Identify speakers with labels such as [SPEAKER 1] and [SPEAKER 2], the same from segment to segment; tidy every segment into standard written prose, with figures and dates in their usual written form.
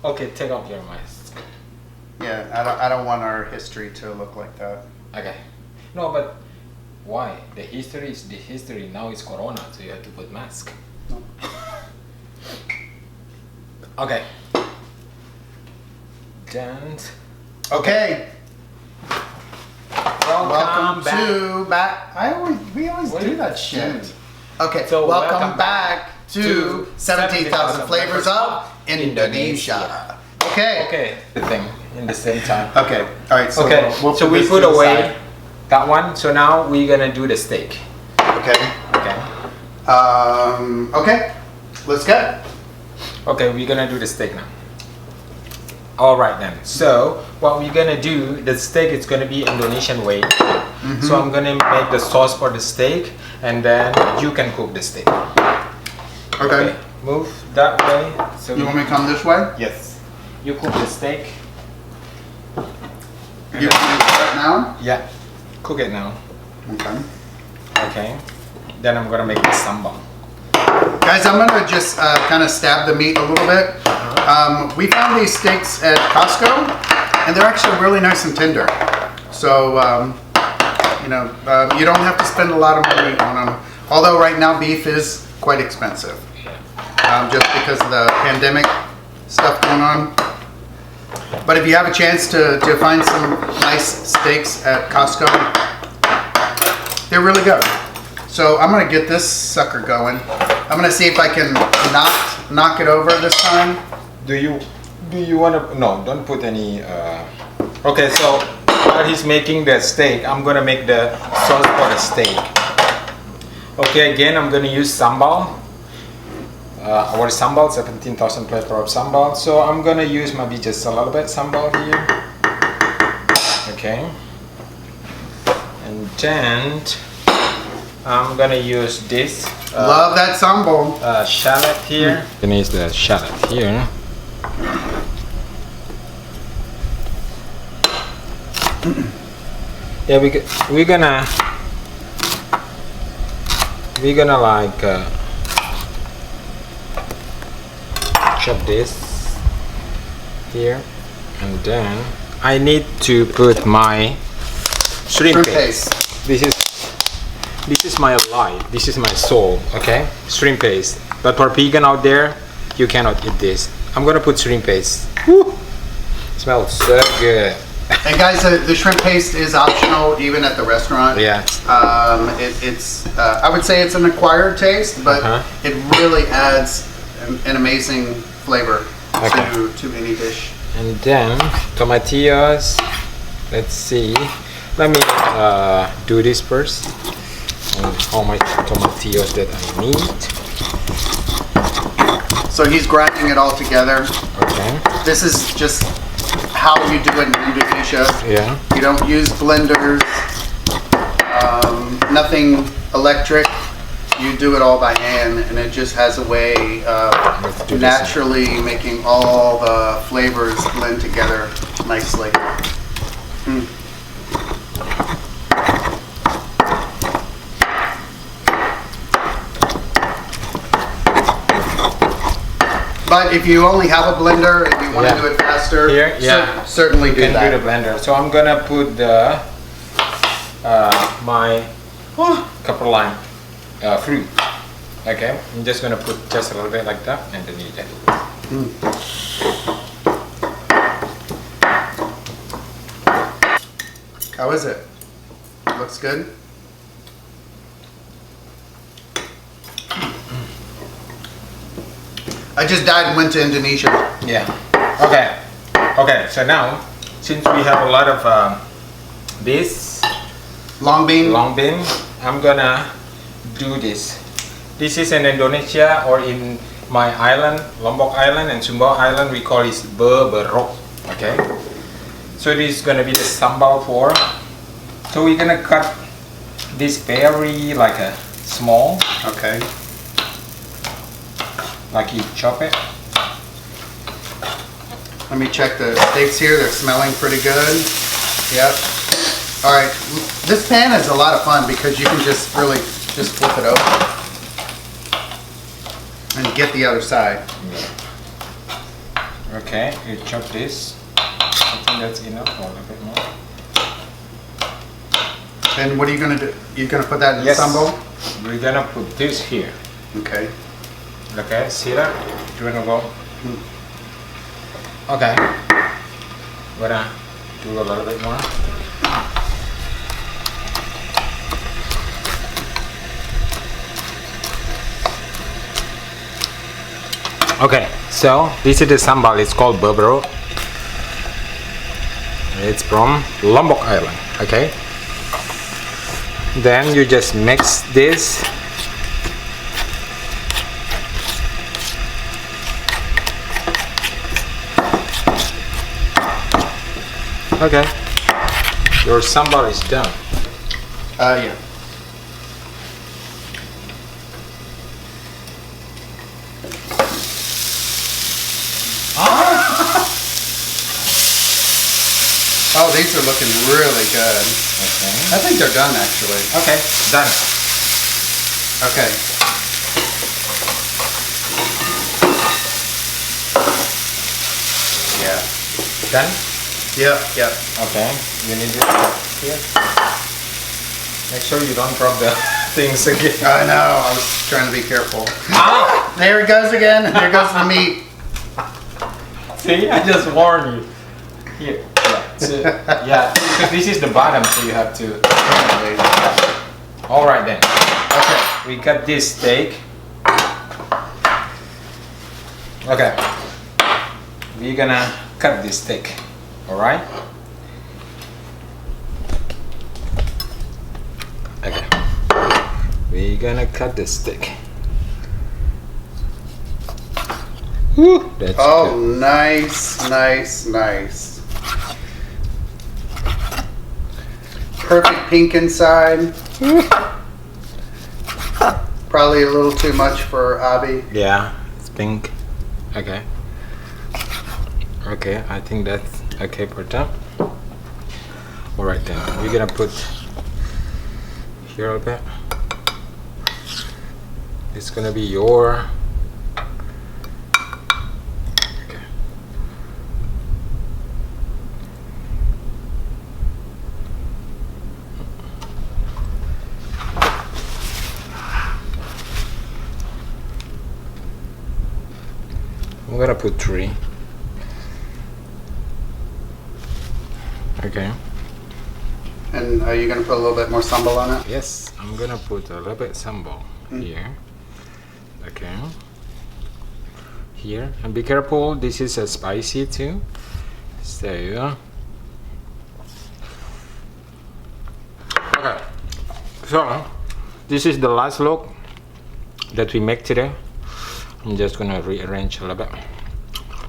[SPEAKER 1] Okay, take off your mask.
[SPEAKER 2] Yeah, I don't want our history to look like that.
[SPEAKER 1] Okay. No, but why? The history is the history. Now it's Corona, so you have to put mask.
[SPEAKER 2] No.
[SPEAKER 1] Okay. Then.
[SPEAKER 2] Okay. Welcome
[SPEAKER 1] back.
[SPEAKER 2] to back. We always do that shit.
[SPEAKER 1] do?
[SPEAKER 2] Okay,
[SPEAKER 1] So
[SPEAKER 2] welcome back to 17,000 Flavors of Indonesia. Okay.
[SPEAKER 1] Okay. The thing in the same time.
[SPEAKER 2] Okay. All right. So
[SPEAKER 1] Okay.
[SPEAKER 2] we'll
[SPEAKER 1] So
[SPEAKER 2] put
[SPEAKER 1] we
[SPEAKER 2] this
[SPEAKER 1] put
[SPEAKER 2] to the
[SPEAKER 1] away
[SPEAKER 2] side.
[SPEAKER 1] that one. So now we're gonna do the steak.
[SPEAKER 2] Okay.
[SPEAKER 1] Okay.
[SPEAKER 2] Okay. Let's go.
[SPEAKER 1] Okay, we're gonna do the steak now. All right then. So what we're gonna do, the steak is gonna be Indonesian way. So I'm gonna make the sauce for the steak, and then you can cook the steak.
[SPEAKER 2] Okay.
[SPEAKER 1] Move that way. So
[SPEAKER 2] You want me to come this way?
[SPEAKER 1] Yes. You cook the steak.
[SPEAKER 2] You want me to do it now?
[SPEAKER 1] Yeah. Cook it now.
[SPEAKER 2] Okay.
[SPEAKER 1] Okay. Then I'm gonna make the sambal.
[SPEAKER 2] Guys, I'm gonna just kind of stab the meat a little bit. We found these steaks at Costco, and they're actually really nice and tender. So, you don't have to spend a lot of money on them. Although right now beef is quite expensive, just because of the pandemic stuff going on. But if you have a chance to find some nice steaks at Costco, they're really good. So I'm gonna get this sucker going. I'm gonna see if I can knock it over this time.
[SPEAKER 1] Do you want to? No, don't put any. Okay, so while he's making the steak, I'm gonna make the sauce for the steak. Okay, again, I'm gonna use sambal. Our sambal, 17,000 flavor of sambal. So I'm gonna use maybe just a little bit sambal here. Okay, and then I'm gonna use this.
[SPEAKER 2] Love that sambal.
[SPEAKER 1] Shallot here. Gonna use the shallot here. Yeah, we're gonna like chop this here, and then I need to put my shrimp paste. This is my life. This is my soul. Okay, shrimp paste. But for vegan out there, you cannot eat this. I'm gonna put shrimp paste. Woo! Smells so good.
[SPEAKER 2] And guys, the shrimp paste is optional even at the restaurant.
[SPEAKER 1] Yeah.
[SPEAKER 2] It's I would say it's an acquired taste, but it really adds an amazing flavor to any dish.
[SPEAKER 1] And then tomatillos. Let's see. Let me do this first. And how much tomatillos that I need.
[SPEAKER 2] So he's grinding it all together.
[SPEAKER 1] Okay.
[SPEAKER 2] This is just how you do it in Indonesia.
[SPEAKER 1] Yeah.
[SPEAKER 2] You don't use blenders, nothing electric. You do it all by hand, and it just has a way of naturally making all the flavors blend together nicely. But if you only have a blender and you want to do it faster, certainly do that.
[SPEAKER 1] Do the blender. So I'm gonna put the my couple lime fruit. Okay, I'm just gonna put just a little bit like that, and then eat it.
[SPEAKER 2] How is it? Looks good. I just died and went to Indonesia.
[SPEAKER 1] Yeah. Okay. Okay. So now, since we have a lot of this
[SPEAKER 2] long bean,
[SPEAKER 1] I'm gonna do this. This is in Indonesia, or in my island, Lombok Island and Sumbawa Island, we call it Beberoq. Okay. So this is gonna be the sambal for. So we're gonna cut this very like a small.
[SPEAKER 2] Okay.
[SPEAKER 1] Like you chop it.
[SPEAKER 2] Let me check the steaks here. They're smelling pretty good. Yep. All right. This pan is a lot of fun because you can just really just flip it over and get the other side.
[SPEAKER 1] Yeah. Okay, you chop this. I think that's enough, or a little bit more.
[SPEAKER 2] And what are you gonna do? You're gonna put that in
[SPEAKER 1] Yes.
[SPEAKER 2] the sambal?
[SPEAKER 1] We're gonna put this here.
[SPEAKER 2] Okay.
[SPEAKER 1] Okay, see that? Do you wanna go? Okay. Gonna do a little bit more. Okay, so this is the sambal. It's called Beberoq. It's from Lombok Island. Okay. Then you just mix this. Okay, your sambal is done.
[SPEAKER 2] Yeah. Oh, these are looking really good.
[SPEAKER 1] Okay.
[SPEAKER 2] I think they're done actually.
[SPEAKER 1] Okay, done.
[SPEAKER 2] Okay. Yeah.
[SPEAKER 1] Done?
[SPEAKER 2] Yep.
[SPEAKER 1] Okay, you need it here. Make sure you don't drop the things again.
[SPEAKER 2] I know, I was trying to be careful.
[SPEAKER 1] Ah!
[SPEAKER 2] There it goes again. There goes the meat.
[SPEAKER 1] See, I just warned you. Here. Yeah, so, yeah, because this is the bottom, so you have to. All right then. Okay, we got this steak. Okay, we're gonna cut this steak. All right. Okay, we're gonna cut the steak. Woo, that's
[SPEAKER 2] Oh,
[SPEAKER 1] good.
[SPEAKER 2] nice. Perfect pink inside. Probably a little too much for Abe.
[SPEAKER 1] Yeah, it's pink. Okay. Okay, I think that's okay for that. All right then, we're gonna put here a bit. It's gonna be your. Okay. I'm gonna put 3. Okay.
[SPEAKER 2] And are you gonna put a little bit more sambal on it?
[SPEAKER 1] Yes, I'm gonna put a little bit sambal here. Okay. Here, and be careful. This is a spicy too. So. Okay. So, this is the last look that we make today. I'm just gonna rearrange a little bit.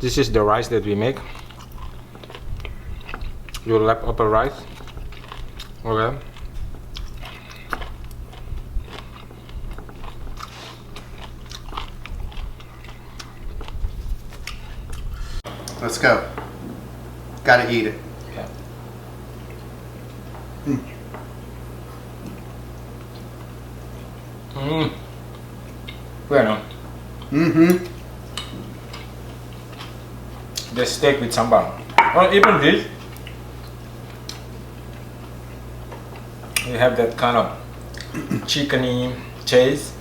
[SPEAKER 1] This is the rice that we make. Your leftover rice. Okay.
[SPEAKER 2] Let's go. Gotta eat it.
[SPEAKER 1] Yeah. Bueno. The steak with sambal. Or even this. You have that kind of chickeny taste.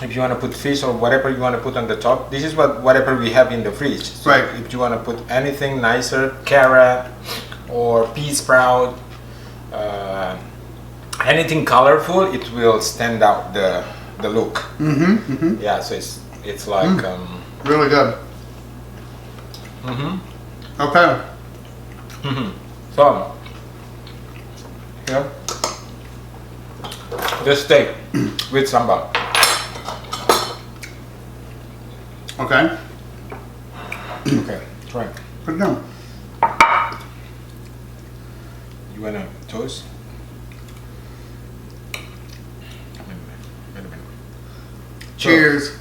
[SPEAKER 1] If you want to put fish or whatever you want to put on the top, this is whatever we have in the fridge. So
[SPEAKER 2] Right.
[SPEAKER 1] if you want to put anything nicer, carrot or pea sprout, anything colorful, it will stand out the look. Yeah, so it's like
[SPEAKER 2] Really good. Okay.
[SPEAKER 1] So yeah, the steak with sambal.
[SPEAKER 2] Okay.
[SPEAKER 1] Okay, try.
[SPEAKER 2] Put it down.
[SPEAKER 1] You wanna toast? Wait a minute.
[SPEAKER 2] Cheers.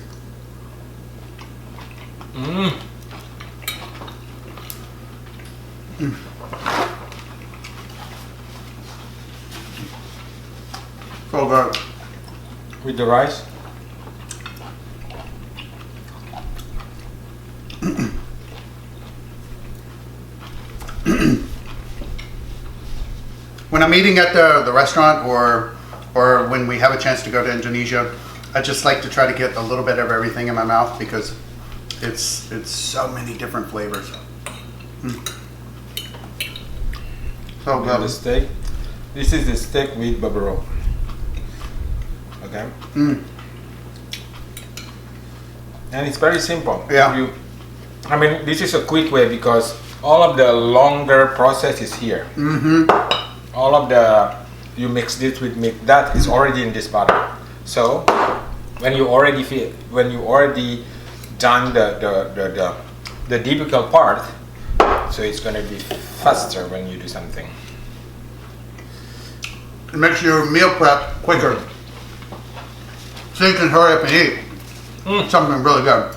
[SPEAKER 2] So good.
[SPEAKER 1] With the rice.
[SPEAKER 2] when I'm eating at the restaurant or when we have a chance to go to Indonesia, I just like to try to get a little bit of everything in my mouth because it's so many different flavors. So
[SPEAKER 1] And the steak. This is the steak with Beberoq. Okay. And it's very simple.
[SPEAKER 2] Yeah.
[SPEAKER 1] I mean, this is a quick way because all of the longer process is here. All of you mix this with meat that is already in this bottle. So when you already done the difficult part, so it's gonna be faster when you do something.
[SPEAKER 2] it makes your meal prep quicker, so you can hurry up and eat something really good.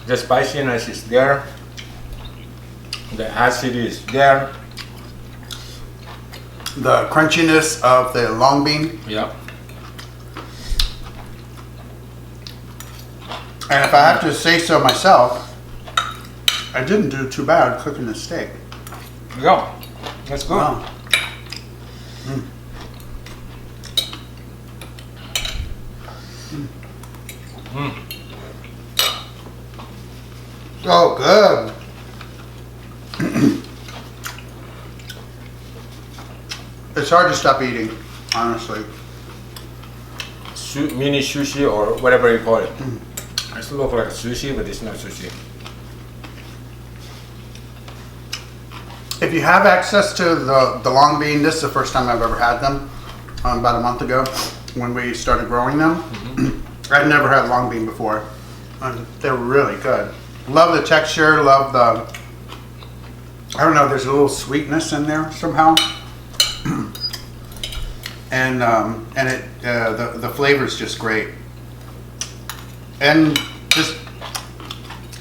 [SPEAKER 1] The spiciness is there. The acid is there.
[SPEAKER 2] The crunchiness of the long bean.
[SPEAKER 1] Yep.
[SPEAKER 2] And if I have to say so myself, I didn't do too bad cooking the steak.
[SPEAKER 1] Yeah. That's good.
[SPEAKER 2] Wow. So good. It's hard to stop eating, honestly.
[SPEAKER 1] Mini sushi or whatever you call it. It looks like sushi, but it's not sushi.
[SPEAKER 2] If you have access to the long bean, this is the first time I've ever had them. About a month ago, when we started growing them. I'd never had long bean before. They're really good. Love the texture. Love the. I don't know. There's a little sweetness in there somehow. And the flavor's just great. And just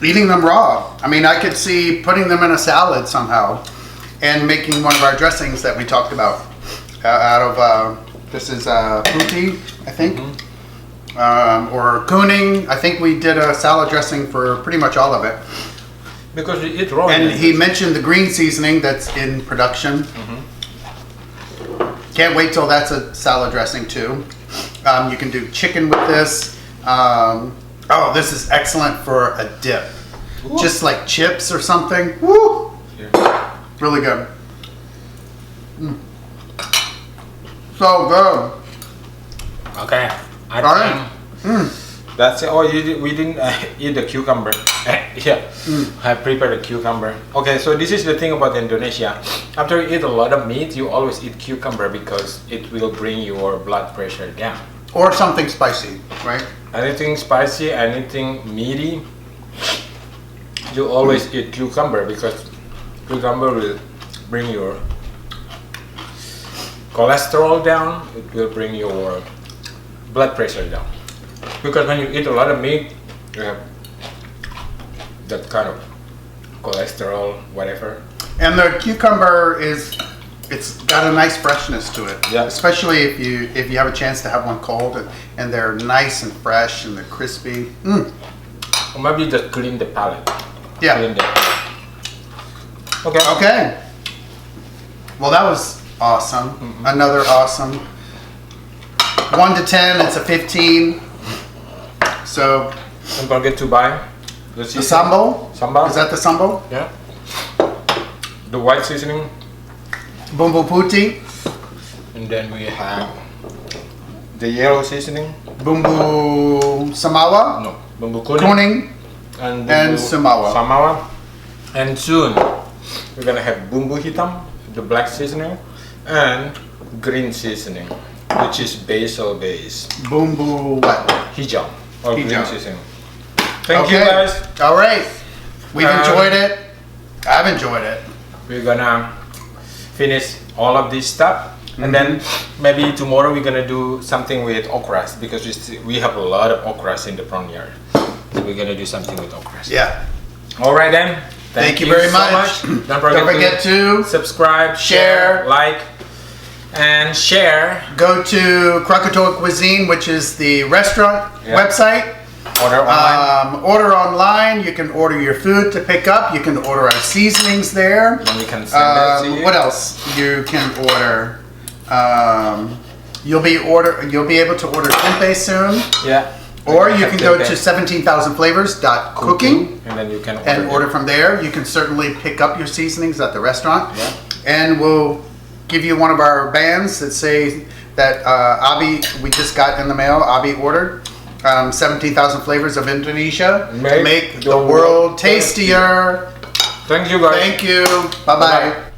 [SPEAKER 2] eating them raw. I mean, I could see putting them in a salad somehow, and making one of our dressings that we talked about out of this is puti, I think, or cumin. I think we did a salad dressing for pretty much all of it.
[SPEAKER 1] Because we eat raw.
[SPEAKER 2] And he mentioned the green seasoning that's in production. Can't wait till that's a salad dressing too. You can do chicken with this. Oh, this is excellent for a dip. Ooh. Just like chips or something. Woo! Yeah. Really good. So good.
[SPEAKER 1] Okay. That's it. Oh, we didn't eat the cucumber. Yeah, I prepared a cucumber. Okay, so this is the thing about Indonesia. After you eat a lot of meat, you always eat cucumber because it will bring your blood pressure down.
[SPEAKER 2] Or something spicy, right?
[SPEAKER 1] Anything spicy, anything meaty, you always eat cucumber because cucumber will bring your cholesterol down. It will bring your blood pressure down. Because when you eat a lot of meat, you have that kind of cholesterol, whatever.
[SPEAKER 2] And the cucumber it's got a nice freshness to it.
[SPEAKER 1] Yeah.
[SPEAKER 2] Especially if you have a chance to have one cold and they're nice and fresh and they're crispy.
[SPEAKER 1] Or maybe just clean the palate.
[SPEAKER 2] Yeah.
[SPEAKER 1] Okay.
[SPEAKER 2] Okay. Well, that was awesome. Another awesome. 1 to 10, it's a 15. So
[SPEAKER 1] Don't forget to buy the
[SPEAKER 2] sambal.
[SPEAKER 1] Sambal.
[SPEAKER 2] Is that the sambal?
[SPEAKER 1] Yeah. The white seasoning.
[SPEAKER 2] Bumbu puti.
[SPEAKER 1] And then we have the yellow seasoning.
[SPEAKER 2] Bumbu samawa.
[SPEAKER 1] No, bumbu kuning.
[SPEAKER 2] Kuning.
[SPEAKER 1] And
[SPEAKER 2] samawa.
[SPEAKER 1] Samawa. And soon we're gonna have bumbu hitam, the black seasoning, and green seasoning, which is basil base.
[SPEAKER 2] Bumbu what?
[SPEAKER 1] Hijau or green
[SPEAKER 2] Hijau.
[SPEAKER 1] seasoning. Thank you guys.
[SPEAKER 2] All right. We've enjoyed it. I've enjoyed it.
[SPEAKER 1] We're gonna finish all of this stuff, and then maybe tomorrow we're gonna do something with okras because we have a lot of okras in the front yard. So we're gonna do something with okras.
[SPEAKER 2] Yeah.
[SPEAKER 1] All right then.
[SPEAKER 2] Thank you very
[SPEAKER 1] so
[SPEAKER 2] much.
[SPEAKER 1] Don't forget
[SPEAKER 2] to
[SPEAKER 1] subscribe, share, like, and share.
[SPEAKER 2] Go to Krakatoa Cuisine, which is the restaurant website.
[SPEAKER 1] Order online.
[SPEAKER 2] Order online. You can order your food to pick up. You can order our seasonings there.
[SPEAKER 1] And we can send it to you.
[SPEAKER 2] What else you can order? You'll be able to order tempeh soon.
[SPEAKER 1] Yeah.
[SPEAKER 2] Or you can go to 17,000flavors.cooking
[SPEAKER 1] and then you can
[SPEAKER 2] order from there. You can certainly pick up your seasonings at the restaurant.
[SPEAKER 1] Yeah.
[SPEAKER 2] And we'll give you one of our bands that say that Abe, we just got in the mail, Abe ordered 17,000 flavors of Indonesia to make the world tastier.
[SPEAKER 1] Thank you guys.
[SPEAKER 2] Thank you. Bye-bye.